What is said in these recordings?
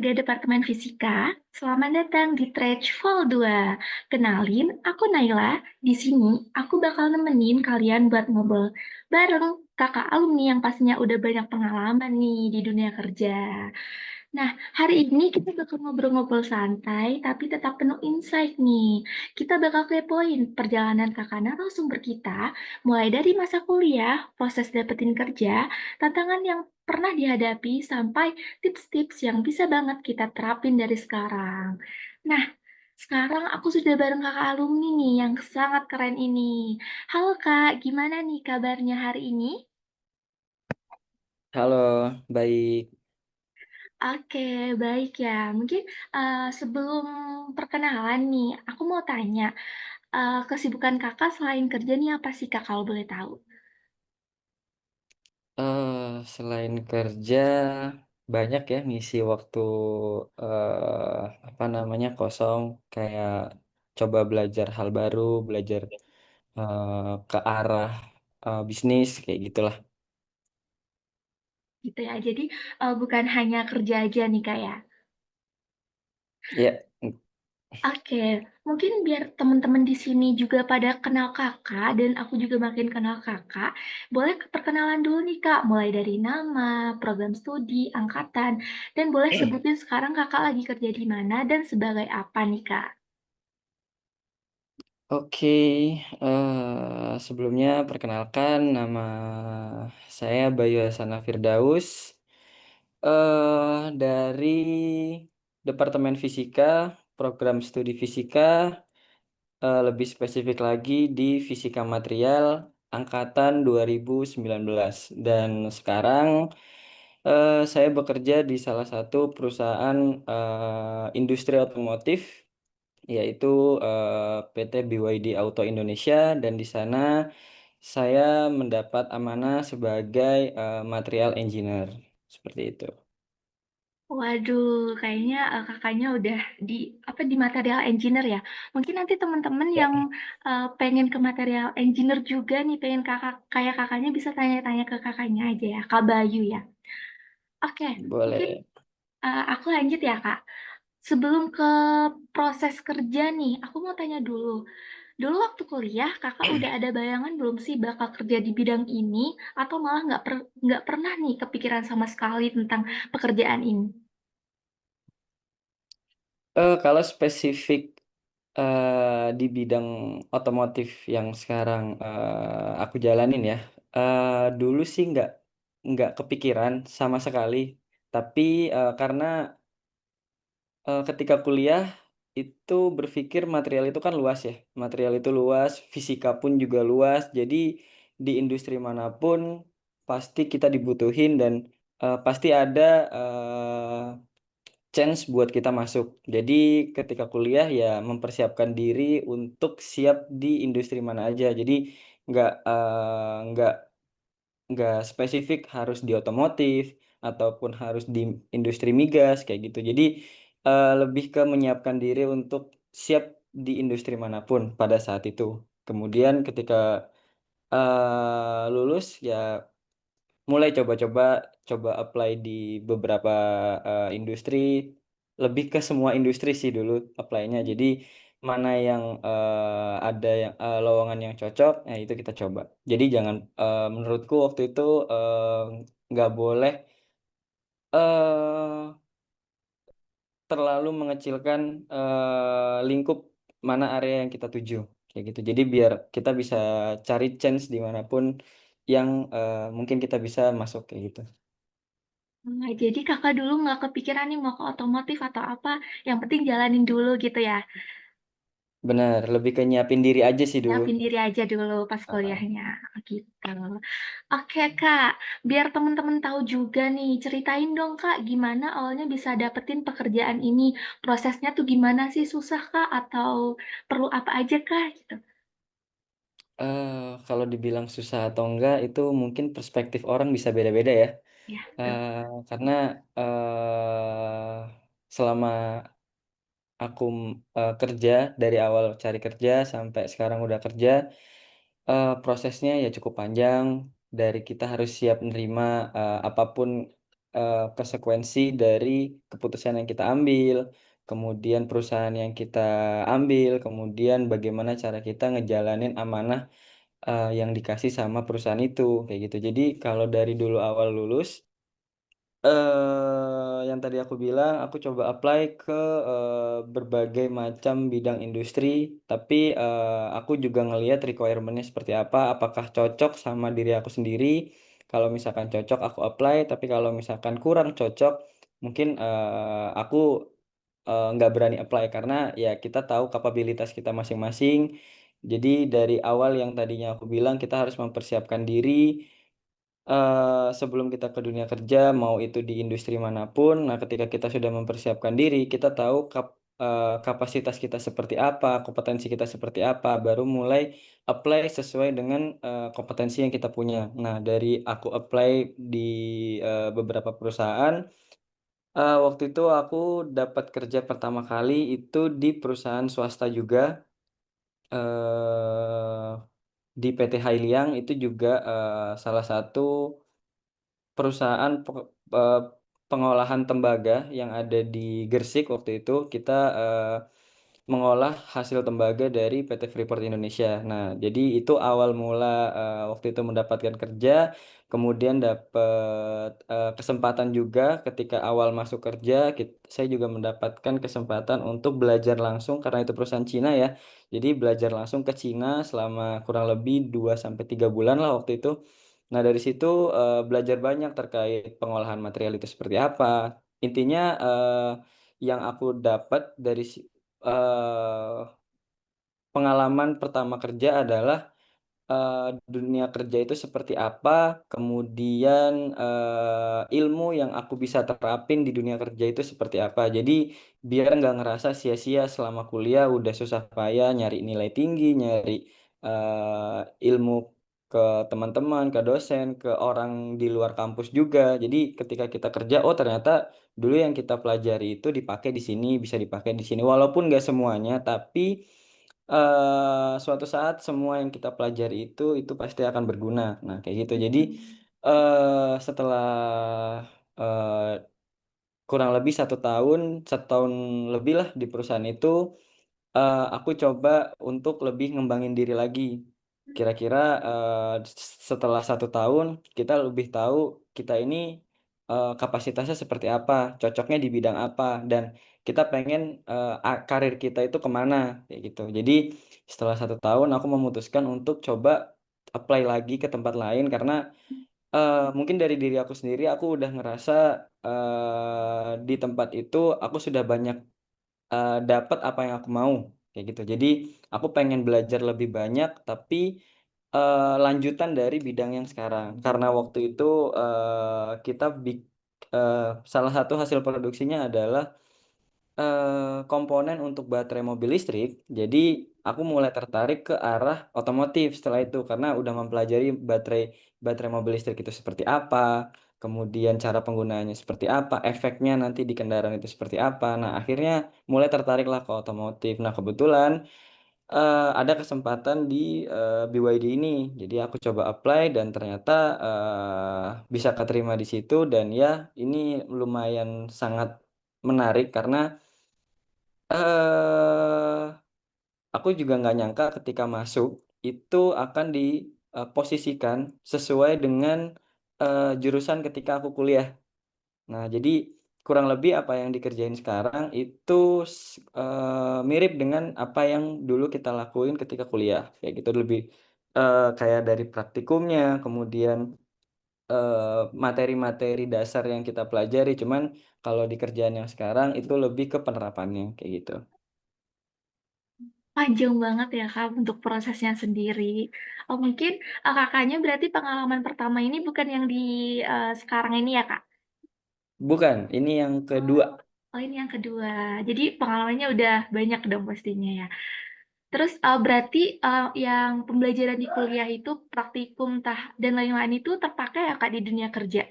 warga Departemen Fisika. Selamat datang di Trade Vol 2. Kenalin, aku Naila. Di sini, aku bakal nemenin kalian buat ngobrol bareng kakak alumni yang pastinya udah banyak pengalaman nih di dunia kerja. Nah, hari ini kita bakal ngobrol-ngobrol santai, tapi tetap penuh insight nih. Kita bakal kepoin perjalanan kakak narasumber kita, mulai dari masa kuliah, proses dapetin kerja, tantangan yang pernah dihadapi, sampai tips-tips yang bisa banget kita terapin dari sekarang. Nah, sekarang aku sudah bareng kakak alumni nih yang sangat keren ini. Halo kak, gimana nih kabarnya hari ini? Halo, baik. Oke, baik ya. Mungkin sebelum perkenalan nih, aku mau tanya, kesibukan kakak selain kerja nih apa sih kak kalau boleh tahu? Selain kerja, banyak ya ngisi waktu, apa namanya, kosong, kayak coba belajar hal baru, belajar, ke arah, bisnis, kayak gitulah. Gitu ya. Jadi bukan hanya kerja aja nih kak ya. Iya, Oke, mungkin biar teman-teman di sini juga pada kenal kakak dan aku juga makin kenal kakak, boleh perkenalan dulu nih kak, mulai dari nama, program studi, angkatan, dan boleh sebutin sekarang kakak lagi kerja di mana dan sebagai apa nih kak? oke, sebelumnya perkenalkan nama saya Bayu Hasanah Firdaus, dari Departemen Fisika, program studi Fisika. Lebih spesifik lagi di fisika material angkatan 2019 dan sekarang, saya bekerja di salah satu perusahaan, industri otomotif yaitu, PT BYD Auto Indonesia dan di sana saya mendapat amanah sebagai, material engineer, seperti itu. Waduh, kayaknya kakaknya udah di apa di material engineer ya. Mungkin nanti teman-teman Ya, yang pengen ke material engineer juga nih, pengen kakak kayak kakaknya bisa tanya-tanya ke kakaknya aja ya, Kak Bayu ya. Oke, mungkin boleh. aku lanjut ya Kak. Sebelum ke proses kerja nih, aku mau tanya dulu. Dulu waktu kuliah, kakak udah ada bayangan belum sih bakal kerja di bidang ini, atau malah nggak pernah nih kepikiran sama sekali tentang pekerjaan ini? Kalau spesifik, di bidang otomotif yang sekarang, aku jalanin ya, dulu sih nggak kepikiran sama sekali. Tapi, karena, ketika kuliah itu berpikir material itu kan luas ya, material itu luas, fisika pun juga luas. Jadi di industri manapun pasti kita dibutuhin dan, pasti ada, chance buat kita masuk. Jadi ketika kuliah ya mempersiapkan diri untuk siap di industri mana aja. Jadi nggak, nggak spesifik harus di otomotif ataupun harus di industri migas kayak gitu. Jadi, lebih ke menyiapkan diri untuk siap di industri manapun pada saat itu. Kemudian ketika, lulus ya mulai coba-coba, coba apply di beberapa, industri, lebih ke semua industri sih dulu apply-nya. Jadi mana yang, ada yang, lowongan yang cocok, nah itu kita coba. Jadi jangan menurutku waktu itu, nggak boleh, eee, terlalu mengecilkan, lingkup mana area yang kita tuju, kayak gitu. Jadi biar kita bisa cari chance di mana pun yang, mungkin kita bisa masuk, kayak gitu. Nah, jadi kakak dulu nggak kepikiran nih mau ke otomotif atau apa, yang penting jalanin dulu gitu ya. Bener, lebih ke nyiapin diri aja sih dulu. Nyiapin diri aja dulu pas Heeh. kuliahnya, gitu. Oke kak, biar temen-temen tahu juga nih, ceritain dong kak, gimana awalnya bisa dapetin pekerjaan ini. Prosesnya tuh gimana sih, susah kak? Atau perlu apa aja kak? Gitu. Kalau dibilang susah atau enggak itu mungkin perspektif orang bisa beda-beda ya, Ya, betul. karena, selama aku, kerja dari awal cari kerja sampai sekarang udah kerja, prosesnya ya cukup panjang, dari kita harus siap nerima, apa konsekuensi dari keputusan yang kita ambil, kemudian perusahaan yang kita ambil, kemudian bagaimana cara kita ngejalanin amanah, yang dikasih sama perusahaan itu, kayak gitu. Jadi kalau dari dulu awal lulus, yang tadi aku bilang, aku coba apply ke, berbagai macam bidang industri, tapi, aku juga ngelihat requirement-nya seperti apa, apakah cocok sama diri aku sendiri. Kalau misalkan cocok aku apply, tapi kalau misalkan kurang cocok, mungkin, aku, nggak berani apply karena ya kita tahu kapabilitas kita masing-masing. Jadi dari awal yang tadinya aku bilang kita harus mempersiapkan diri, sebelum kita ke dunia kerja, mau itu di industri manapun, nah ketika kita sudah mempersiapkan diri, kita tahu kapasitas kita seperti apa, kompetensi kita seperti apa, baru mulai apply sesuai dengan, kompetensi yang kita punya. Nah, dari aku apply di, beberapa perusahaan, waktu itu aku dapat kerja pertama kali itu di perusahaan swasta juga, eee, di PT Hailiang itu juga, salah satu perusahaan pengolahan tembaga yang ada di Gresik waktu itu kita, mengolah hasil tembaga dari PT Freeport Indonesia. Nah, jadi itu awal mula, waktu itu mendapatkan kerja, kemudian dapat, kesempatan juga ketika awal masuk kerja saya juga mendapatkan kesempatan untuk belajar langsung karena itu perusahaan Cina ya. Jadi belajar langsung ke Cina selama kurang lebih 2 sampai 3 bulan lah waktu itu. Nah, dari situ, belajar banyak terkait pengolahan material itu seperti apa. Intinya, yang aku dapat dari eee, pengalaman pertama kerja adalah dunia kerja itu seperti apa, kemudian, ilmu yang aku bisa terapin di dunia kerja itu seperti apa. Jadi, biar nggak ngerasa sia-sia selama kuliah udah susah payah nyari nilai tinggi, nyari, ilmu ke teman-teman, ke dosen, ke orang di luar kampus juga. Jadi, ketika kita kerja, oh ternyata dulu yang kita pelajari itu dipakai di sini, bisa dipakai di sini. Walaupun nggak semuanya, tapi suatu saat semua yang kita pelajari itu pasti akan berguna. Nah, kayak gitu. Jadi, setelah, eee, kurang lebih 1 tahun lebih lah di perusahaan itu, aku coba untuk lebih ngembangin diri lagi. Kira-kira, setelah 1 tahun, kita lebih tahu kita ini, kapasitasnya seperti apa, cocoknya di bidang apa, dan kita pengen, karir kita itu kemana kayak gitu. Jadi, setelah 1 tahun aku memutuskan untuk coba apply lagi ke tempat lain karena, mungkin dari diri aku sendiri aku udah ngerasa, di tempat itu aku sudah banyak dapat apa yang aku mau, kayak gitu. Jadi, aku pengen belajar lebih banyak, tapi, lanjutan dari bidang yang sekarang. Karena waktu itu, kita salah satu hasil produksinya adalah, komponen untuk baterai mobil listrik. Jadi, aku mulai tertarik ke arah otomotif setelah itu, karena udah mempelajari baterai baterai mobil listrik itu seperti apa, kemudian cara penggunaannya seperti apa, efeknya nanti di kendaraan itu seperti apa. Nah, akhirnya mulai tertariklah ke otomotif. Nah, kebetulan, ada kesempatan di, BYD ini. Jadi aku coba apply dan ternyata, bisa keterima di situ dan ya ini lumayan sangat menarik karena, eee, aku juga nggak nyangka ketika masuk itu akan posisikan sesuai dengan, jurusan ketika aku kuliah. Nah, jadi kurang lebih apa yang dikerjain sekarang itu mirip dengan apa yang dulu kita lakuin ketika kuliah, kayak gitu. Lebih, kayak dari praktikumnya, kemudian, materi-materi dasar yang kita pelajari, cuman kalau di kerjaan yang sekarang itu lebih ke penerapannya, kayak gitu. Panjang banget ya, Kak, untuk prosesnya sendiri. Oh, mungkin, Kakaknya berarti pengalaman pertama ini bukan yang di, sekarang ini ya, Kak? Bukan, ini yang kedua. Oh. Oh, ini yang kedua. Jadi pengalamannya udah banyak dong pastinya ya. Terus, berarti, yang pembelajaran di kuliah itu praktikum dan lain-lain itu terpakai ya, Kak, di dunia kerja?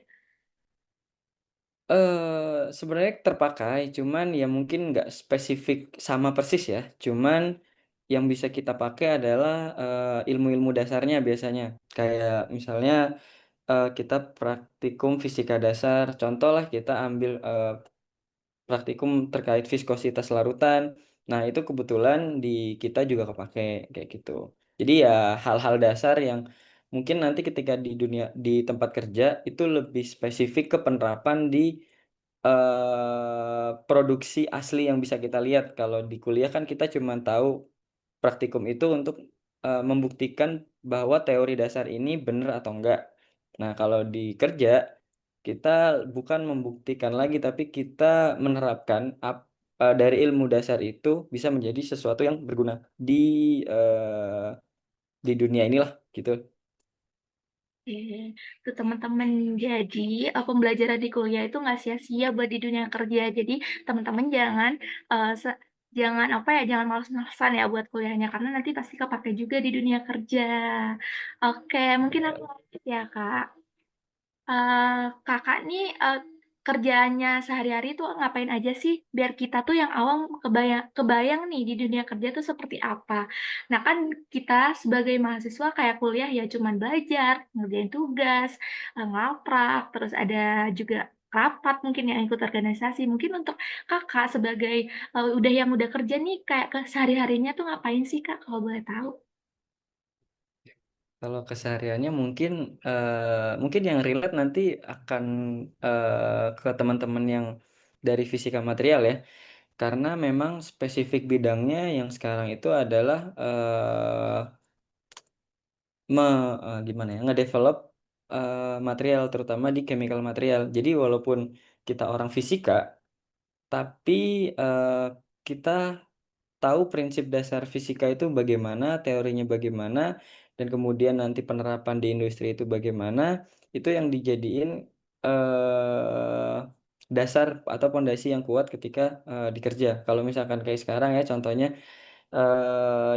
Sebenarnya terpakai, cuman ya mungkin nggak spesifik sama persis ya, cuman yang bisa kita pakai adalah, ilmu-ilmu dasarnya biasanya. Kayak misalnya, kita praktikum fisika dasar. Contohlah kita ambil, praktikum terkait viskositas larutan. Nah, itu kebetulan di kita juga kepakai, kayak gitu. Jadi ya hal-hal dasar yang mungkin nanti ketika di tempat kerja itu lebih spesifik ke penerapan di, produksi asli yang bisa kita lihat. Kalau di kuliah kan kita cuma tahu praktikum itu untuk, membuktikan bahwa teori dasar ini benar atau enggak. Nah, kalau di kerja, kita bukan membuktikan lagi, tapi kita menerapkan dari ilmu dasar itu bisa menjadi sesuatu yang berguna di dunia inilah, gitu. Oke, tuh teman-teman. Jadi, pembelajaran di kuliah itu nggak sia-sia buat di dunia kerja. Jadi, teman-teman jangan apa ya, jangan malas-malasan ya buat kuliahnya karena nanti pasti kepake juga di dunia kerja. Oke, mungkin aku lanjut ya, Kak. Kakak nih, kerjaannya sehari-hari tuh ngapain aja sih? Biar kita tuh yang awam kebayang kebayang nih di dunia kerja tuh seperti apa. Nah kan kita sebagai mahasiswa kayak kuliah ya cuman belajar, ngerjain tugas, ngelaprak, terus ada juga rapat mungkin yang ikut organisasi. Mungkin untuk Kakak sebagai, udah kerja nih kayak sehari-harinya tuh ngapain sih, Kak, kalau boleh tahu? Kalau kesehariannya mungkin yang relate nanti akan, ke teman-teman yang dari fisika material ya. Karena memang spesifik bidangnya yang sekarang itu adalah, gimana ya, ngedevelop, material terutama di chemical material. Jadi walaupun kita orang fisika, tapi, kita tahu prinsip dasar fisika itu bagaimana, teorinya bagaimana, dan kemudian nanti penerapan di industri itu bagaimana, itu yang dijadiin, eee, dasar atau pondasi yang kuat ketika, di Kalau misalkan kayak sekarang ya contohnya,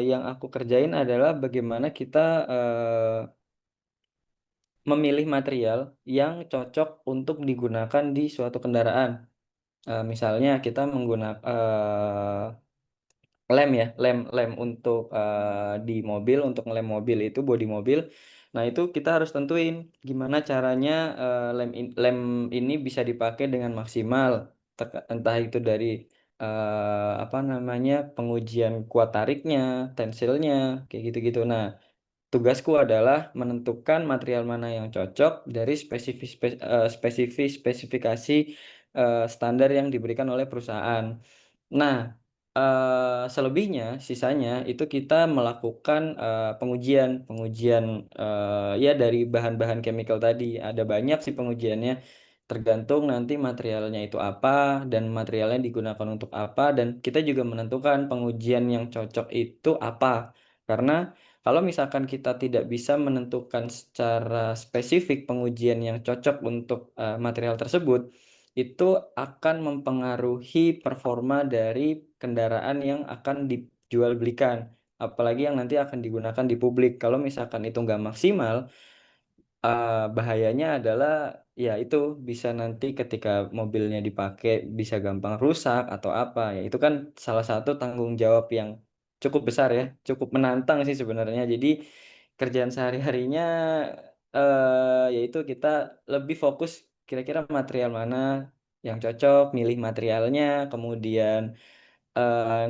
yang aku kerjain adalah bagaimana kita, memilih material yang cocok untuk digunakan di suatu kendaraan. Misalnya kita lem ya, lem untuk, di mobil, untuk ngelem mobil itu, bodi mobil. Nah, itu kita harus tentuin gimana caranya, lem ini bisa dipakai dengan maksimal, entah itu dari, apa namanya, pengujian kuat tariknya, tensilnya, kayak gitu-gitu. Nah, tugasku adalah menentukan material mana yang cocok dari spesifikasi, standar yang diberikan oleh perusahaan. Nah, selebihnya, sisanya itu kita melakukan, pengujian pengujian, ya dari bahan-bahan chemical tadi. Ada banyak sih pengujiannya, tergantung nanti materialnya itu apa dan materialnya digunakan untuk apa, dan kita juga menentukan pengujian yang cocok itu apa. Karena kalau misalkan kita tidak bisa menentukan secara spesifik pengujian yang cocok untuk, material tersebut, itu akan mempengaruhi performa dari kendaraan yang akan dijualbelikan, apalagi yang nanti akan digunakan di publik. Kalau misalkan itu nggak maksimal, bahayanya adalah, ya itu, bisa nanti ketika mobilnya dipakai bisa gampang rusak atau apa, ya itu kan salah satu tanggung jawab yang cukup besar ya, cukup menantang sih sebenarnya. Jadi kerjaan sehari-harinya, yaitu kita lebih fokus kira-kira material mana yang cocok, milih materialnya, kemudian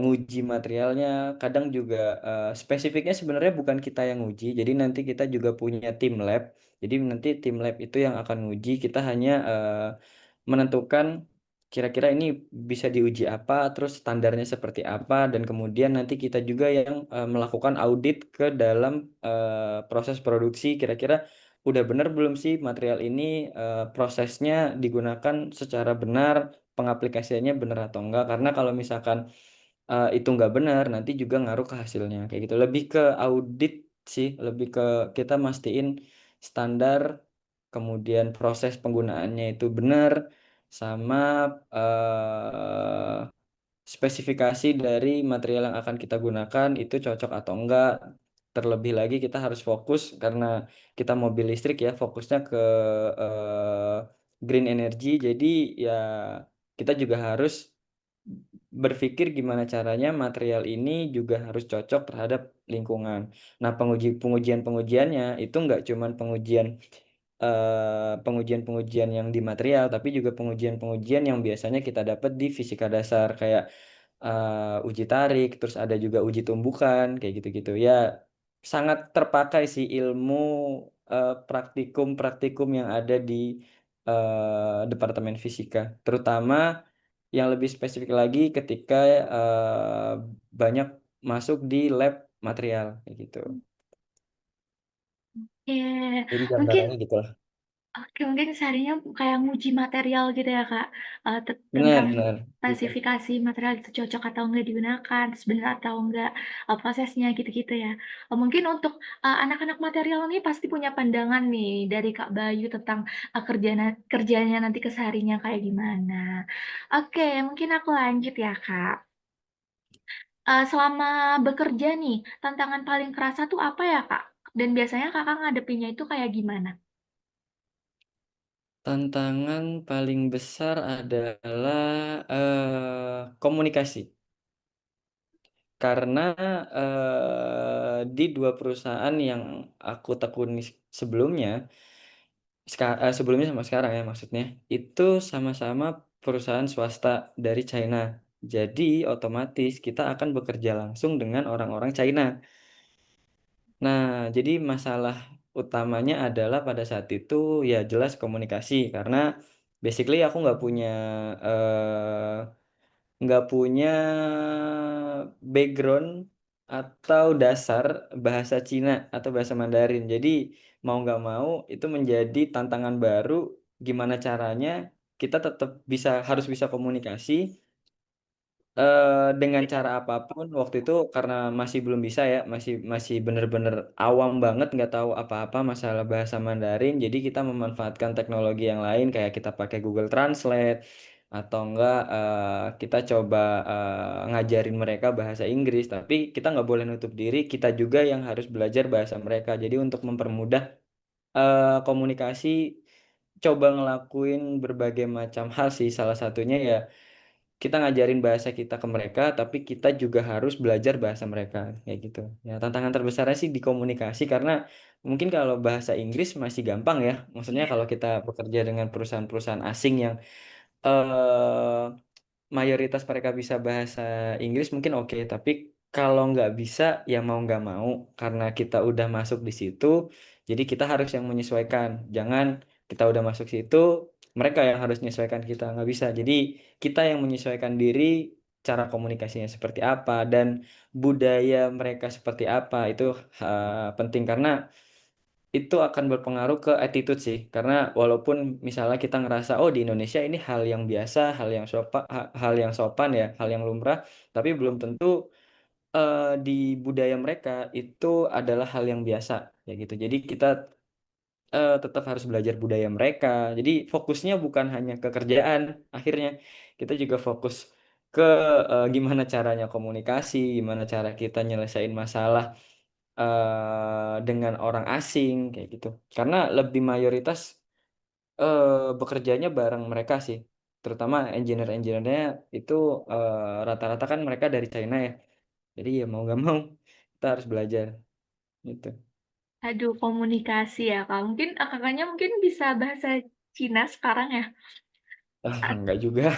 nguji materialnya, kadang juga, spesifiknya sebenarnya bukan kita yang nguji, jadi nanti kita juga punya tim lab. Jadi nanti tim lab itu yang akan nguji, kita hanya, menentukan kira-kira ini bisa diuji apa, terus standarnya seperti apa, dan kemudian nanti kita juga yang, melakukan audit ke dalam, proses produksi, kira-kira udah bener belum sih material ini, prosesnya digunakan secara benar, pengaplikasiannya benar atau enggak. Karena kalau misalkan itu nggak benar, nanti juga ngaruh ke hasilnya, kayak gitu. Lebih ke audit sih, lebih ke kita mastiin standar, kemudian proses penggunaannya itu benar, sama, spesifikasi dari material yang akan kita gunakan itu cocok atau enggak. Terlebih lagi kita harus fokus karena kita mobil listrik ya, fokusnya ke, eee, green energy. Jadi ya kita juga harus berpikir gimana caranya material ini juga harus cocok terhadap lingkungan. Nah, pengujian-pengujiannya itu nggak cuman pengujian pengujian-pengujian yang di material, tapi juga pengujian-pengujian yang biasanya kita dapat di fisika dasar kayak, uji tarik, terus ada juga uji tumbukan, kayak gitu-gitu. Ya sangat terpakai sih ilmu, praktikum-praktikum yang ada di, departemen fisika. Terutama yang lebih spesifik lagi ketika, banyak masuk di lab material, kayak gitu. Oke, Jadi mungkin gambarannya gitulah. Oke, mungkin seharinya kayak nguji material gitu ya, Kak? Benar Tentang benar, gitu. spesifikasi material itu cocok atau enggak digunakan, terus benar atau enggak, prosesnya gitu-gitu ya. Mungkin untuk, anak-anak material nih pasti punya pandangan nih dari Kak Bayu tentang, kerjanya nanti kesehariannya kayak gimana. Oke, mungkin aku lanjut ya, Kak. Selama bekerja nih, tantangan paling kerasa tuh apa ya, Kak? Dan biasanya Kakak ngadepinnya itu kayak gimana? Tantangan paling besar adalah, komunikasi. Karena, di 2 perusahaan yang aku tekuni sebelumnya, sebelumnya sama sekarang ya maksudnya, itu sama-sama perusahaan swasta dari China. Jadi otomatis kita akan bekerja langsung dengan orang-orang China. Nah, jadi masalah utamanya adalah pada saat itu ya jelas komunikasi karena basically aku nggak punya background atau dasar bahasa Cina atau bahasa Mandarin. Jadi mau nggak mau itu menjadi tantangan baru gimana caranya kita tetap harus bisa komunikasi. Dengan cara apapun waktu itu karena masih belum bisa ya, masih masih bener-bener awam banget, nggak tahu apa-apa masalah bahasa Mandarin, jadi kita memanfaatkan teknologi yang lain kayak kita pakai Google Translate atau enggak, kita coba, ngajarin mereka bahasa Inggris, tapi kita nggak boleh nutup diri, kita juga yang harus belajar bahasa mereka. Jadi untuk mempermudah, komunikasi, coba ngelakuin berbagai macam hal sih, salah satunya ya kita ngajarin bahasa kita ke mereka, tapi kita juga harus belajar bahasa mereka, kayak gitu. Ya tantangan terbesarnya sih di komunikasi karena mungkin kalau bahasa Inggris masih gampang ya, maksudnya Iya. kalau kita bekerja dengan perusahaan-perusahaan asing yang, eee, mayoritas mereka bisa bahasa Inggris mungkin oke, tapi kalau nggak bisa, ya mau nggak mau, karena kita udah masuk di situ, jadi kita harus yang menyesuaikan. Jangan kita udah masuk situ, mereka yang harus menyesuaikan kita, nggak bisa. Jadi kita yang menyesuaikan diri, cara komunikasinya seperti apa, dan budaya mereka seperti apa, itu, penting karena itu akan berpengaruh ke attitude sih. Karena walaupun misalnya kita ngerasa, "Oh, di Indonesia ini hal yang biasa, hal yang sopan ya, hal yang lumrah," tapi belum tentu, di budaya mereka itu adalah hal yang biasa, kayak gitu. Jadi kita, tetap harus belajar budaya mereka. Jadi fokusnya bukan hanya ke kerjaan akhirnya, kita juga fokus ke, gimana caranya komunikasi, gimana cara kita nyelesain masalah dengan orang asing, kayak gitu. Karena lebih mayoritas, bekerjanya bareng mereka sih, terutama engineer-engineer-nya itu, rata-rata kan mereka dari China ya, jadi ya mau nggak mau kita harus belajar, gitu. Aduh, komunikasi ya, Kak. Mungkin, Kakaknya mungkin bisa bahasa Cina sekarang ya? Enggak juga.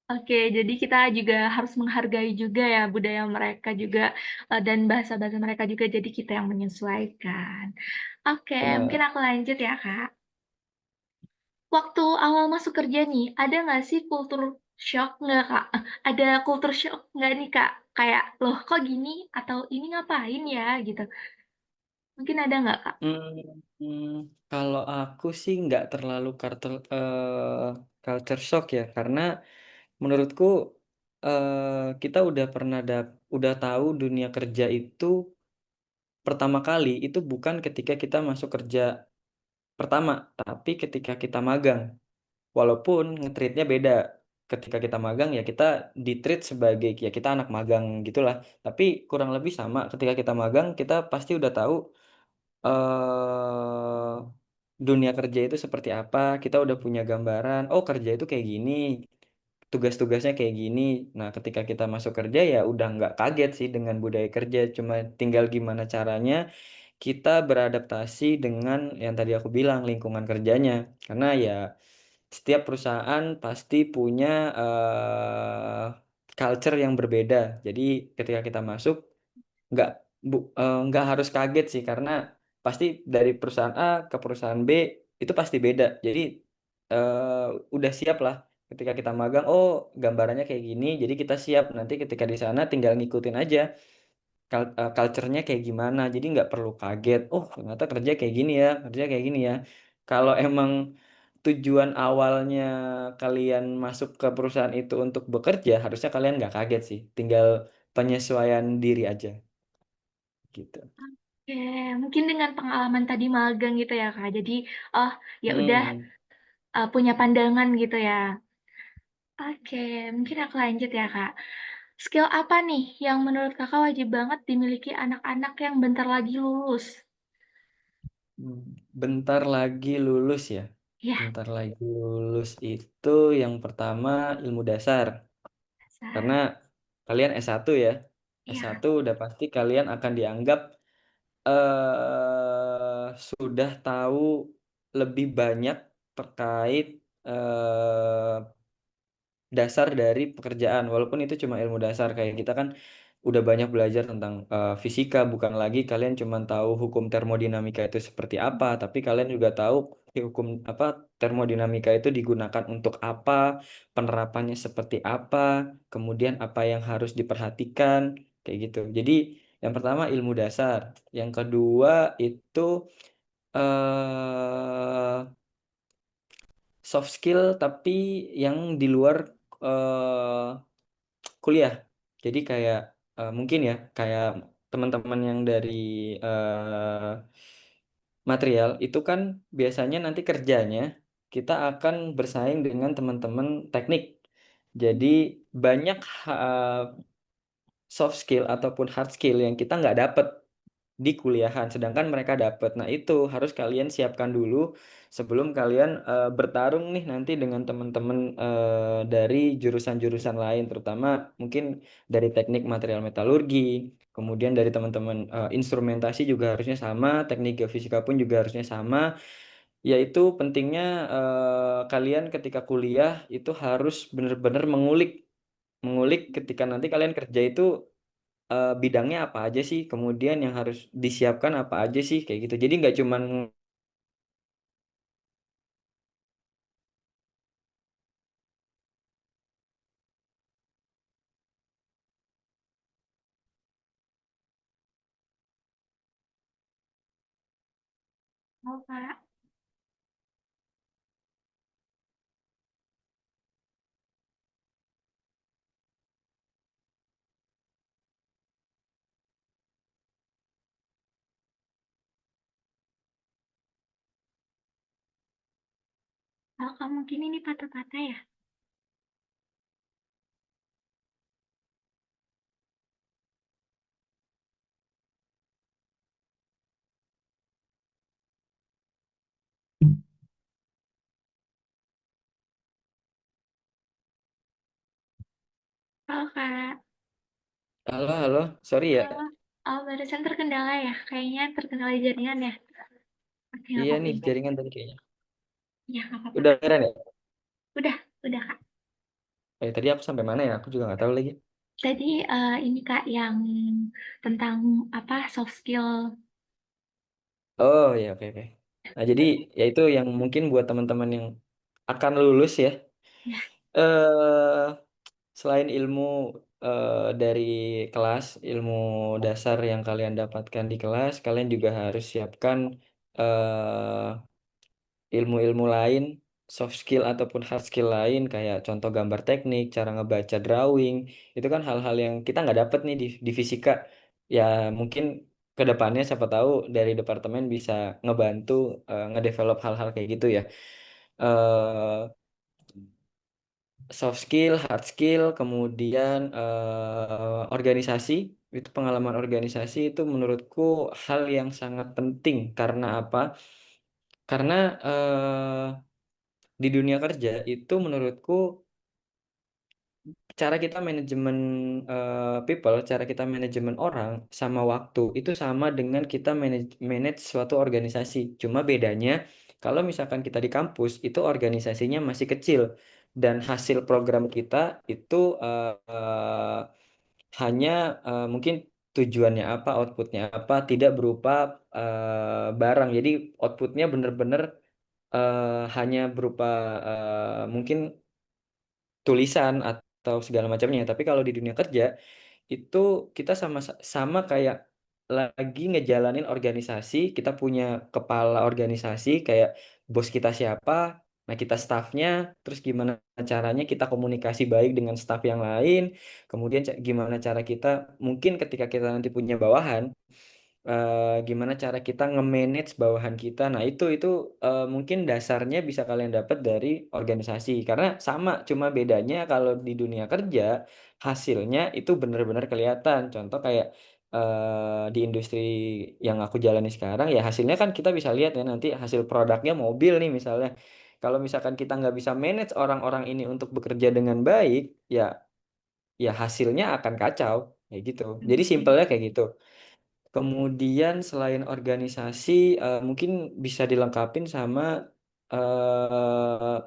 Oke, jadi kita juga harus menghargai juga ya budaya mereka juga, dan bahasa-bahasa mereka juga, jadi kita yang menyesuaikan. Oke, mungkin Bener. aku lanjut ya, Kak. Waktu awal masuk kerja nih, ada nggak sih kultur shock nggak, Kak? Ada kultur shock nggak nih, Kak? Kayak, "Loh kok gini?" Atau, "Ini ngapain ya?" Gitu. Mungkin ada nggak, Kak? Kalau aku sih nggak terlalu culture shock ya, karena menurutku, kita udah tahu dunia kerja itu pertama kali itu bukan ketika kita masuk kerja pertama, tapi ketika kita magang. Walaupun nge-treat-nya beda. Ketika kita magang ya kita di-treat sebagai ya kita anak magang gitulah. Tapi kurang lebih sama ketika kita magang kita pasti udah tahu, eee, dunia kerja itu seperti apa, kita udah punya gambaran, oh kerja itu kayak gini, tugas-tugasnya kayak gini. Nah ketika kita masuk kerja ya udah nggak kaget sih dengan budaya kerja, cuma tinggal gimana caranya kita beradaptasi dengan yang tadi aku bilang, lingkungan kerjanya. Karena ya setiap perusahaan pasti punya, culture yang berbeda. Jadi ketika kita masuk nggak nggak harus kaget sih, karena pasti dari perusahaan A ke perusahaan B itu pasti beda. Jadi, udah siap lah ketika kita magang, oh gambarannya kayak gini, jadi kita siap nanti ketika di sana tinggal ngikutin aja culture-nya kayak gimana. Jadi nggak perlu kaget, "Oh ternyata kerja kayak gini ya, kerja kayak gini ya." Kalau emang tujuan awalnya kalian masuk ke perusahaan itu untuk bekerja, harusnya kalian nggak kaget sih, tinggal penyesuaian diri aja, gitu. Oke, mungkin dengan pengalaman tadi magang gitu ya Kak. Jadi, oh ya udah Mhm, punya pandangan gitu ya. Oke, mungkin aku lanjut ya Kak. Skill apa nih yang menurut Kakak wajib banget dimiliki anak-anak yang bentar lagi lulus? bentar lagi lulus ya, Ya, bentar lagi lulus itu yang pertama ilmu dasar, karena dasar. kalian S1 ya, Iya. S1 udah pasti kalian akan dianggap, sudah tahu lebih banyak terkait, eee dasar dari pekerjaan, walaupun itu cuma ilmu dasar, kayak kita kan udah banyak belajar tentang, fisika, bukan lagi kalian cuman tahu hukum termodinamika itu seperti apa, tapi kalian juga tahu hukum apa, termodinamika itu digunakan untuk apa, penerapannya seperti apa, kemudian apa yang harus diperhatikan, kayak gitu. Jadi yang pertama ilmu dasar, yang kedua itu, eee soft skill tapi yang di luar, eee, kuliah. Jadi kayak, mungkin ya, kayak teman-teman yang dari, eee, material itu kan biasanya nanti kerjanya kita akan bersaing dengan teman-teman teknik. Jadi banyak soft skill ataupun hard skill yang kita nggak dapet di kuliahan, sedangkan mereka dapat. Nah, itu harus kalian siapkan dulu sebelum kalian, bertarung nih nanti dengan teman-teman, dari jurusan-jurusan lain, terutama mungkin dari teknik material metalurgi, kemudian dari teman-teman, instrumentasi juga harusnya sama, teknik geofisika pun juga harusnya sama. Yaitu pentingnya, kalian ketika kuliah itu harus bener-bener mengulik mengulik ketika nanti kalian kerja itu bidangnya apa aja sih, kemudian yang harus disiapkan apa aja sih, kayak gitu. Jadi nggak cuman Oh, Kak. Kalau Kak mungkin ini patah-patah ya? Halo, Kak. halo halo, sorry ya. Halo. Oh, barusan terkendala ya? Kayaknya terkendala jaringan ya? Oke, nggak Iya apa-apa nih, itu. jaringan tadi kayaknya. Ya, nggak apa-apa, Udah Kak. beneran ya? Udah, Kak. Tadi aku sampai mana ya? Aku juga nggak tahu lagi. Tadi ini Kak yang tentang apa soft skill. Oh, ya, oke oke. Nah, jadi ya itu yang mungkin buat teman-teman yang akan lulus ya, Ya, eee, selain ilmu, dari kelas, ilmu dasar yang kalian dapatkan di kelas, kalian juga harus siapkan, ilmu-ilmu lain, soft skill ataupun hard skill lain kayak contoh gambar teknik, cara ngebaca drawing, itu kan hal-hal yang kita nggak dapet nih di fisika. Ya mungkin ke depannya siapa tahu dari departemen bisa ngebantu, ngedevelop hal-hal kayak gitu ya. Eee, soft skill, hard skill, kemudian, organisasi, itu pengalaman organisasi itu menurutku hal yang sangat penting. Karena apa? Karena, di dunia kerja itu menurutku cara kita manajemen people, cara kita manajemen orang sama waktu itu sama dengan kita manage manage suatu organisasi. Cuma bedanya kalau misalkan kita di kampus itu organisasinya masih kecil dan hasil program kita itu hanya mungkin tujuannya apa, outputnya apa, tidak berupa barang. Jadi outputnya benar-benar hanya berupa mungkin tulisan atau segala macamnya. Tapi kalau di dunia kerja itu kita sama kayak lagi ngejalanin organisasi, kita punya kepala organisasi kayak bos kita siapa, nah kita staffnya, terus gimana caranya kita komunikasi baik dengan staff yang lain, kemudian gimana cara kita mungkin ketika kita nanti punya bawahan, gimana cara kita nge-manage bawahan kita. Nah, itu mungkin dasarnya bisa kalian dapat dari organisasi. Karena sama, cuma bedanya kalau di dunia kerja hasilnya itu benar-benar kelihatan. Contoh kayak di industri yang aku jalani sekarang ya hasilnya kan kita bisa lihat ya nanti hasil produknya mobil nih misalnya. Kalau misalkan kita nggak bisa manage orang-orang ini untuk bekerja dengan baik, ya ya hasilnya akan kacau kayak gitu. Jadi Hmm. simpelnya kayak gitu. Kemudian selain organisasi, mungkin bisa dilengkapin sama, eee,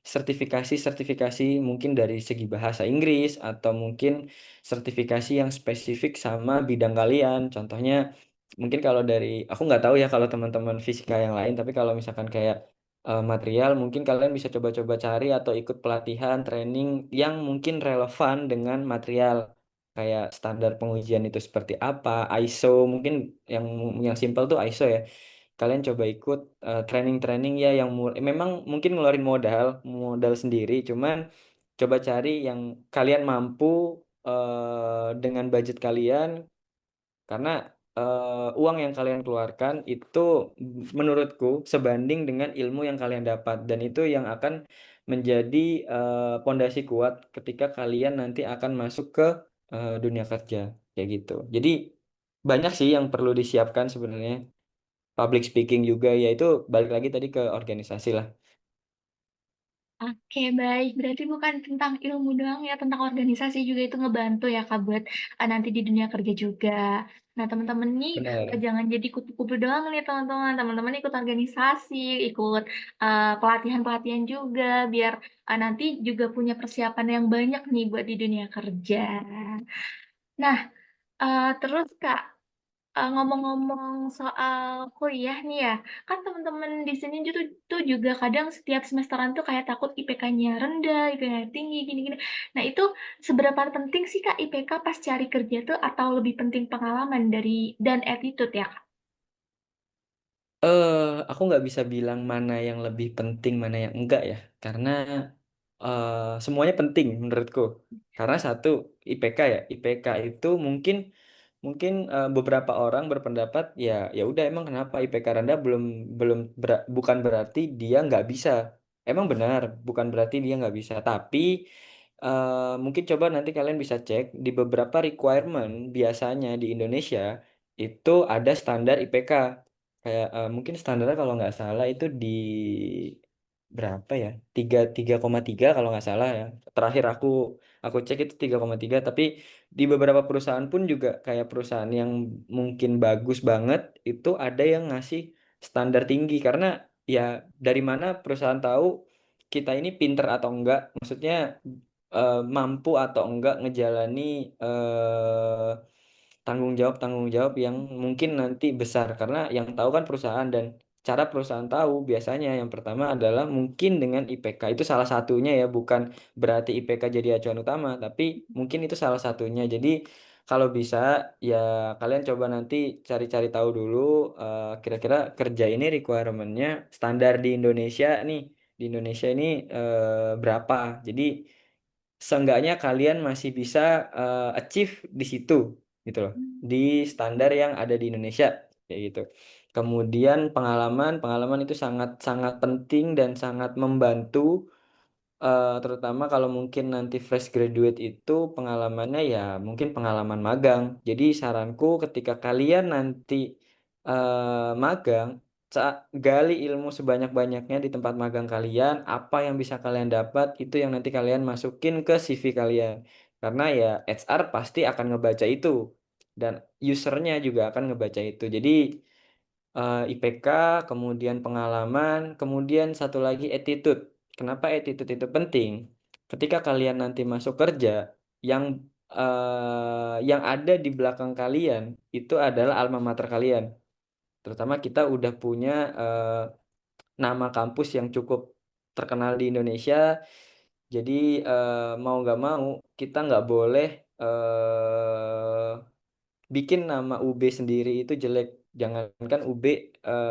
sertifikasi-sertifikasi mungkin dari segi bahasa Inggris atau mungkin sertifikasi yang spesifik sama bidang kalian. Contohnya mungkin kalau dari aku nggak tahu ya kalau teman-teman fisika yang lain, tapi kalau misalkan kayak, material mungkin kalian bisa coba-coba cari atau ikut pelatihan, training yang mungkin relevan dengan material. Kayak standar pengujian itu seperti apa, ISO mungkin yang simpel tuh ISO ya. Kalian coba ikut, training-training ya yang memang mungkin ngeluarin modal sendiri, cuman coba cari yang kalian mampu, dengan budget kalian karena, uang yang kalian keluarkan itu menurutku sebanding dengan ilmu yang kalian dapat dan itu yang akan menjadi, pondasi kuat ketika kalian nanti akan masuk ke, dunia kerja, kayak gitu. Jadi, banyak sih yang perlu disiapkan sebenarnya. Public speaking juga, ya itu balik lagi tadi ke organisasi lah. Oke, baik. Berarti bukan tentang ilmu doang ya, tentang organisasi juga itu ngebantu ya, Kak, buat, nanti di dunia kerja juga. Nah, teman-teman nih, Benar. jangan jadi kupu-kupu doang nih, teman-teman. Teman-teman ikut organisasi, ikut, pelatihan-pelatihan juga, biar, nanti juga punya persiapan yang banyak nih buat di dunia kerja. Nah, terus Kak, ngomong-ngomong soal kuliah nih ya, kan teman-teman di sini tuh juga kadang setiap semesteran tuh kayak takut IPK-nya rendah, IPK-nya tinggi, gini-gini. Nah, itu seberapa penting sih Kak IPK pas cari kerja tuh atau lebih penting pengalaman dan attitude ya Kak? Aku nggak bisa bilang mana yang lebih penting, mana yang enggak ya, karena, semuanya penting menurutku. Karena satu, IPK ya, IPK itu mungkin mungkin, beberapa orang berpendapat, ya ya udah emang kenapa IPK rendah belum belum bukan berarti dia nggak bisa. Emang benar, bukan berarti dia nggak bisa, tapi, mungkin coba nanti kalian bisa cek di beberapa requirement biasanya di Indonesia, itu ada standar IPK. Kayak, mungkin standarnya kalau nggak salah itu di berapa ya, 3,3 kalau nggak salah ya. Terakhir aku cek itu 3,3 tapi di beberapa perusahaan pun juga kayak perusahaan yang mungkin bagus banget, itu ada yang ngasih standar tinggi. Karena ya dari mana perusahaan tahu kita ini pinter atau enggak, maksudnya, mampu atau enggak ngejalani, tanggung jawab yang mungkin nanti besar, karena yang tahu kan perusahaan dan cara perusahaan tahu biasanya yang pertama adalah mungkin dengan IPK, itu salah satunya ya, bukan berarti IPK jadi acuan utama, tapi mungkin itu salah satunya. Jadi kalau bisa ya kalian coba nanti cari-cari tahu dulu, kira-kira kerja ini requirement-nya standar di Indonesia nih, di Indonesia ini, berapa. Jadi seenggaknya kalian masih bisa, achieve di situ, gitu loh, di standar yang ada di Indonesia, kayak gitu. Kemudian pengalaman, pengalaman itu sangat sangat penting dan sangat membantu, terutama kalau mungkin nanti fresh graduate itu pengalamannya ya mungkin pengalaman magang. Jadi saranku ketika kalian nanti, magang gali ilmu sebanyak-banyaknya di tempat magang kalian, apa yang bisa kalian dapat, itu yang nanti kalian masukin ke CV kalian. Karena ya HR pasti akan ngebaca itu, dan usernya juga akan ngebaca itu. Jadi IPK, kemudian pengalaman, kemudian satu lagi attitude. Kenapa attitude itu penting? Ketika kalian nanti masuk kerja, yang yang ada di belakang kalian itu adalah alma mater kalian. Terutama kita udah punya nama kampus yang cukup terkenal di Indonesia. Jadi mau nggak mau kita nggak boleh eh, bikin nama UB sendiri itu jelek. Jangankan UB,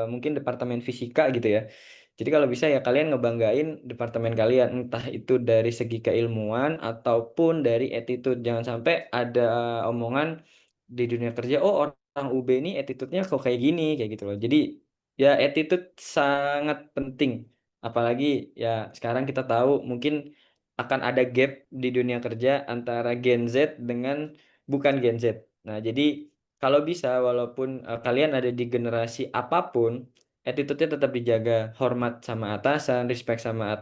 mungkin departemen fisika gitu ya. Jadi kalau bisa ya kalian ngebanggain departemen kalian, entah itu dari segi keilmuan ataupun dari attitude. Jangan sampai ada omongan di dunia kerja, oh orang UB ini attitude-nya kok kayak gini, kayak gitu loh. Jadi ya attitude sangat penting. Apalagi ya sekarang kita tahu mungkin akan ada gap di dunia kerja antara Gen Z dengan bukan Gen Z. Nah, jadi kalau bisa walaupun kalian ada di generasi apapun, attitude-nya tetap dijaga, hormat sama atasan, respect sama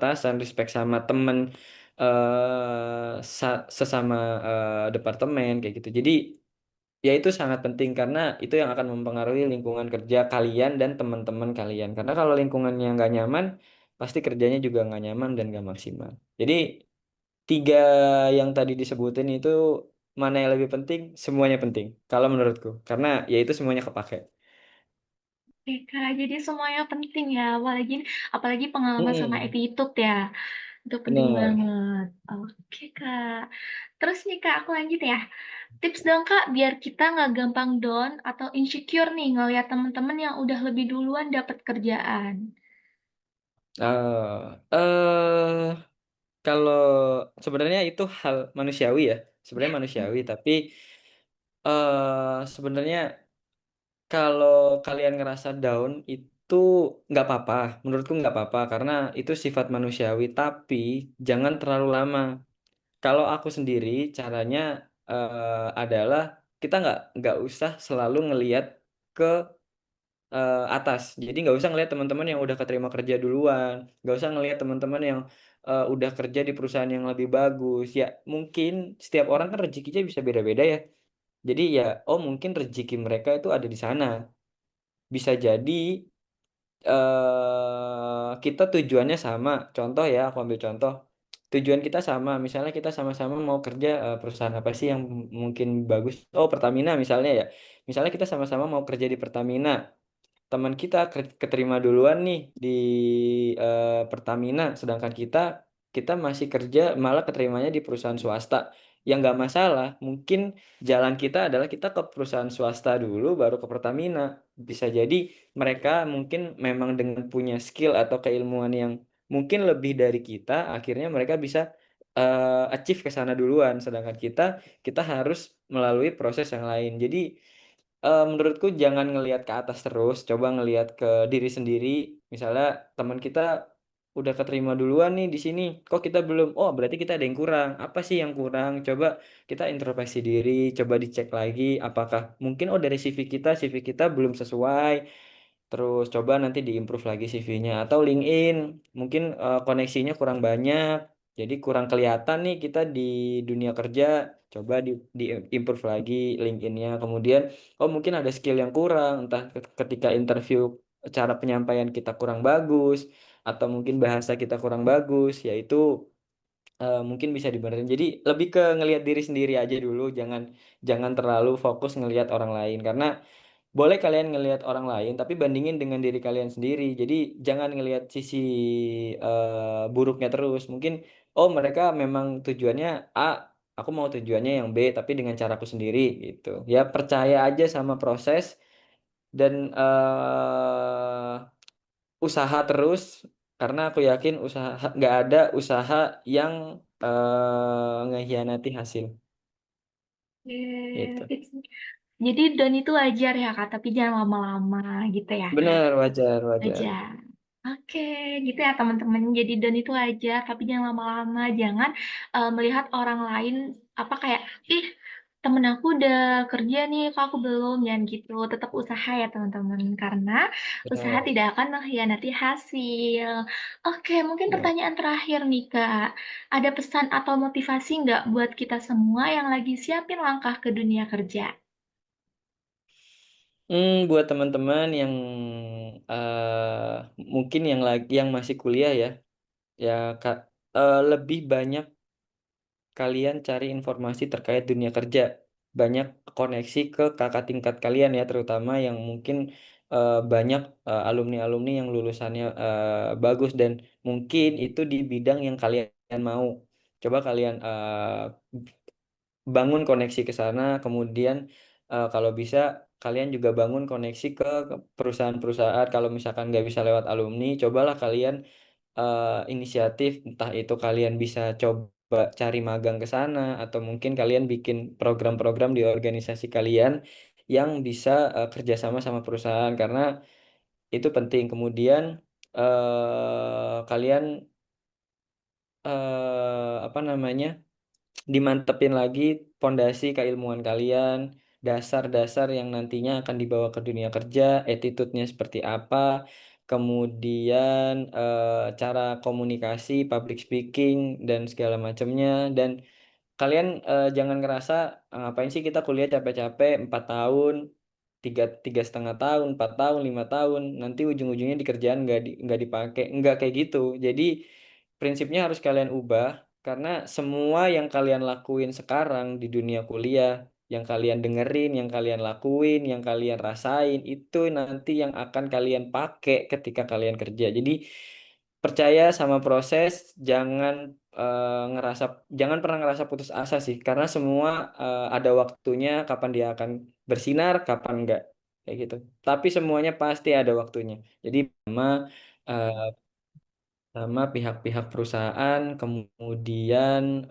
temen sesama departemen kayak gitu. Jadi ya itu sangat penting karena itu yang akan mempengaruhi lingkungan kerja kalian dan teman-teman kalian. Karena kalau lingkungannya nggak nyaman, pasti kerjanya juga nggak nyaman dan nggak maksimal. Jadi tiga yang tadi disebutin itu mana yang lebih penting? Semuanya penting. Kalau menurutku, karena ya itu semuanya kepake. Oke, Kak, jadi semuanya penting ya, apalagi apalagi pengalaman sama Mm-mm. attitude ya. Itu penting Bener. banget. Oke, Kak. Terus nih, Kak, aku lanjut ya. Tips dong, Kak, biar kita nggak gampang down atau insecure nih ngelihat teman-teman yang udah lebih duluan dapat kerjaan. Eh, kalau sebenarnya itu hal manusiawi ya, sebenarnya manusiawi. Tapi sebenarnya kalau kalian ngerasa down itu nggak apa-apa, menurutku nggak apa-apa karena itu sifat manusiawi. Tapi jangan terlalu lama. Kalau aku sendiri caranya adalah kita nggak usah selalu ngelihat ke atas. Jadi nggak usah ngelihat teman-teman yang udah keterima kerja duluan, nggak usah ngelihat teman-teman yang udah kerja di perusahaan yang lebih bagus. Ya mungkin setiap orang kan rezekinya bisa beda-beda ya. Jadi ya, oh mungkin rezeki mereka itu ada di sana. Bisa jadi kita tujuannya sama. Contoh ya, aku ambil contoh. Tujuan kita sama, misalnya kita sama-sama mau kerja perusahaan apa sih yang mungkin bagus? Oh, Pertamina misalnya ya. Misalnya kita sama-sama mau kerja di Pertamina. Teman kita keterima duluan nih di Pertamina, sedangkan kita masih kerja malah keterimanya di perusahaan swasta. Yang nggak masalah, mungkin jalan kita adalah kita ke perusahaan swasta dulu, baru ke Pertamina. Bisa jadi mereka mungkin memang dengan punya skill atau keilmuan yang mungkin lebih dari kita, akhirnya mereka bisa achieve ke sana duluan, sedangkan kita harus melalui proses yang lain. Jadi menurutku jangan ngelihat ke atas terus, coba ngelihat ke diri sendiri. Misalnya teman kita udah keterima duluan nih di sini, kok kita belum? Oh, berarti kita ada yang kurang. Apa sih yang kurang? Coba kita introspeksi diri, coba dicek lagi apakah mungkin oh dari CV kita belum sesuai. Terus coba nanti diimprove lagi CV-nya atau LinkedIn, mungkin koneksinya kurang banyak, jadi kurang kelihatan nih kita di dunia kerja. Coba di improve lagi LinkedIn-nya. Kemudian, oh mungkin ada skill yang kurang, entah ketika interview cara penyampaian kita kurang bagus, atau mungkin bahasa kita kurang bagus, yaitu mungkin bisa dibenerin. Jadi lebih ke ngelihat diri sendiri aja dulu, jangan jangan terlalu fokus ngelihat orang lain karena boleh kalian ngelihat orang lain, tapi bandingin dengan diri kalian sendiri. Jadi jangan ngelihat sisi buruknya terus. Mungkin, oh mereka memang tujuannya A, aku mau tujuannya yang B, tapi dengan caraku sendiri gitu. Ya percaya aja sama proses dan usaha terus, karena aku yakin usaha nggak ada usaha yang ngehianati hasil. Gitu. Oke, jadi down itu wajar ya, Kak, tapi jangan lama-lama gitu ya. Benar, wajar, wajar. Wajar. Oke, gitu ya teman-teman. Jadi down itu wajar, tapi jangan lama-lama. Jangan melihat orang lain apa kayak, ih, temen aku udah kerja nih, kok aku belum, jangan gitu. Tetap usaha ya teman-teman, karena usaha Betul. tidak akan mengkhianati hasil. Oke, mungkin Betul. pertanyaan terakhir nih Kak. Ada pesan atau motivasi nggak buat kita semua yang lagi siapin langkah ke dunia kerja? Buat teman-teman yang, mungkin yang masih kuliah ya, ya Kak, lebih banyak kalian cari informasi terkait dunia kerja. Banyak koneksi ke kakak tingkat kalian ya, terutama yang mungkin, banyak, alumni-alumni yang lulusannya, bagus dan mungkin itu di bidang yang kalian mau. Coba kalian, bangun koneksi ke sana, kemudian, kalau bisa kalian juga bangun koneksi ke perusahaan-perusahaan, kalau misalkan nggak bisa lewat alumni, cobalah kalian inisiatif, entah itu kalian bisa coba cari magang ke sana, atau mungkin kalian bikin program-program di organisasi kalian yang bisa, kerjasama sama perusahaan, karena itu penting. Kemudian, kalian, apa namanya, dimantepin lagi pondasi keilmuan kalian, dasar-dasar yang nantinya akan dibawa ke dunia kerja, attitude-nya seperti apa, kemudian, cara komunikasi, public speaking, dan segala macamnya. Dan kalian, jangan ngerasa, "Ngapain sih kita kuliah capek-capek 4 tahun, 3,5 tahun, 4 tahun, 5 tahun, nanti ujung-ujungnya di kerjaan nggak dipakai." Nggak kayak gitu. Jadi, prinsipnya harus kalian ubah, karena semua yang kalian lakuin sekarang di dunia kuliah, yang kalian dengerin, yang kalian lakuin, yang kalian rasain, itu nanti yang akan kalian pakai ketika kalian kerja. Jadi, percaya sama proses, jangan pernah ngerasa putus asa sih, karena semua, ada waktunya kapan dia akan bersinar, kapan enggak, kayak gitu. Tapi semuanya pasti ada waktunya. Jadi eee, sama pihak-pihak perusahaan, kemudian,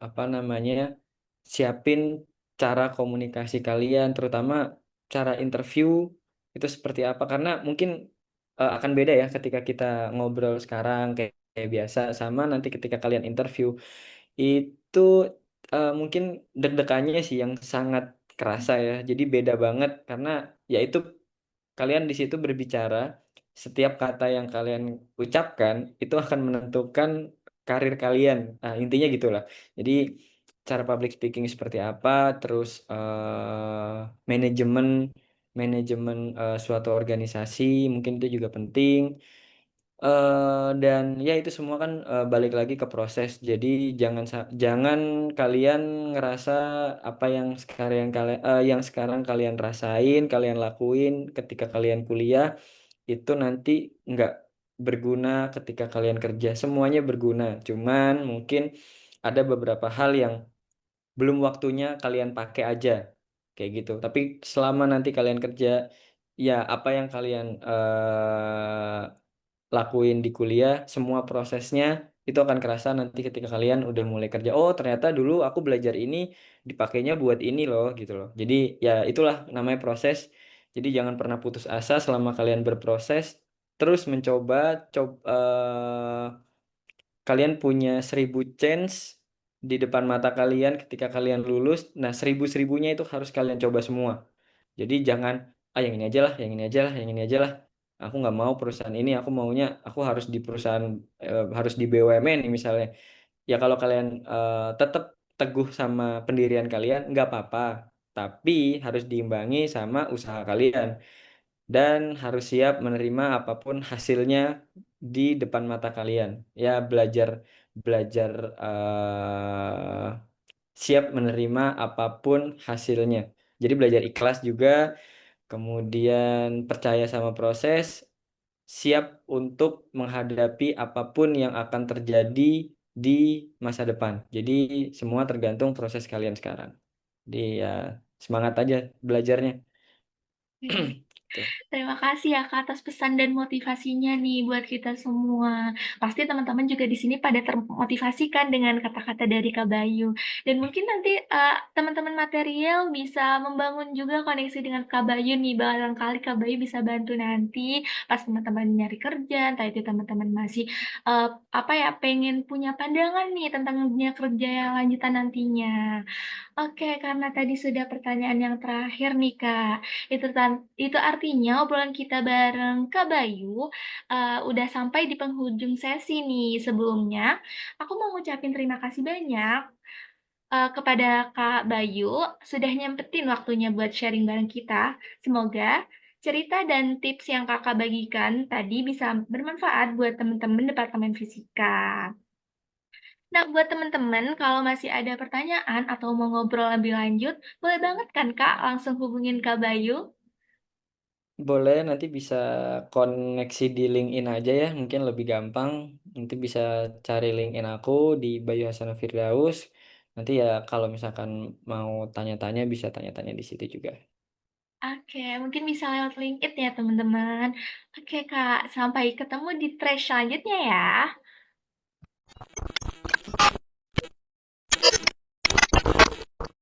apa namanya, siapin cara komunikasi kalian, terutama cara interview itu seperti apa. Karena mungkin, akan beda ya ketika kita ngobrol sekarang kayak biasa, sama nanti ketika kalian interview. Itu, mungkin deg-degannya sih yang sangat kerasa ya. Jadi beda banget karena ya itu kalian di situ berbicara, setiap kata yang kalian ucapkan itu akan menentukan karir kalian. Nah, intinya gitulah. Jadi cara public speaking seperti apa, terus, manajemen manajemen, suatu organisasi mungkin itu juga penting. Dan ya itu semua kan, balik lagi ke proses. Jadi jangan kalian ngerasa apa yang sekarang kalian rasain, kalian lakuin ketika kalian kuliah, itu nanti nggak berguna ketika kalian kerja. Semuanya berguna, cuman mungkin ada beberapa hal yang belum waktunya kalian pakai aja, kayak gitu. Tapi selama nanti kalian kerja, ya apa yang kalian, lakuin di kuliah, semua prosesnya itu akan kerasa nanti ketika kalian udah mulai kerja, "Oh ternyata dulu aku belajar ini dipakainya buat ini loh," gitu loh. Jadi ya itulah namanya proses. Jadi jangan pernah putus asa selama kalian berproses, terus mencoba kalian punya 1000 chance di depan mata kalian ketika kalian lulus. Nah, 1000-1000-nya itu harus kalian coba semua. Jadi jangan, "Ah, yang ini aja lah, yang ini aja lah, yang ini aja lah. Aku nggak mau perusahaan ini, aku harus di perusahaan, harus di BUMN," nih misalnya. Ya kalau kalian, tetap teguh sama pendirian kalian, nggak apa-apa, tapi harus diimbangi sama usaha kalian. Dan harus siap menerima apapun hasilnya di depan mata kalian. Ya belajar belajar, siap menerima apapun hasilnya. Jadi belajar ikhlas juga, kemudian percaya sama proses, siap untuk menghadapi apapun yang akan terjadi di masa depan. Jadi semua tergantung proses kalian sekarang. Jadi ya semangat aja belajarnya. Tuh. Terima kasih ya Kak atas pesan dan motivasinya nih buat kita semua. Pasti teman-teman juga di sini pada termotivasi kan dengan kata-kata dari Kak Bayu. Dan mungkin nanti teman-teman material bisa membangun juga koneksi dengan Kak Bayu nih. Barangkali Kak Bayu bisa bantu nanti pas teman-teman nyari kerja, entah itu teman-teman masih apa ya pengen punya pandangan nih tentang dunia kerja yang lanjutan nantinya. Oke, karena tadi sudah pertanyaan yang terakhir nih, Kak. Itu artinya obrolan kita bareng Kak Bayu udah sampai di penghujung sesi nih. Sebelumnya, aku mau ngucapin terima kasih banyak kepada Kak Bayu sudah nyempetin waktunya buat sharing bareng kita. Semoga cerita dan tips yang Kakak bagikan tadi bisa bermanfaat buat teman-teman Departemen Fisika. Nah, buat teman-teman, kalau masih ada pertanyaan atau mau ngobrol lebih lanjut, boleh banget kan Kak langsung hubungin Kak Bayu. Boleh, nanti bisa koneksi di LinkedIn aja ya, mungkin lebih gampang. Nanti bisa cari LinkedIn aku di Bayu Hasanul Firdaus. Nanti ya kalau misalkan mau tanya-tanya bisa tanya-tanya di situ juga. Oke, mungkin bisa lewat LinkedIn ya teman-teman. Oke Kak, sampai ketemu di trash selanjutnya ya.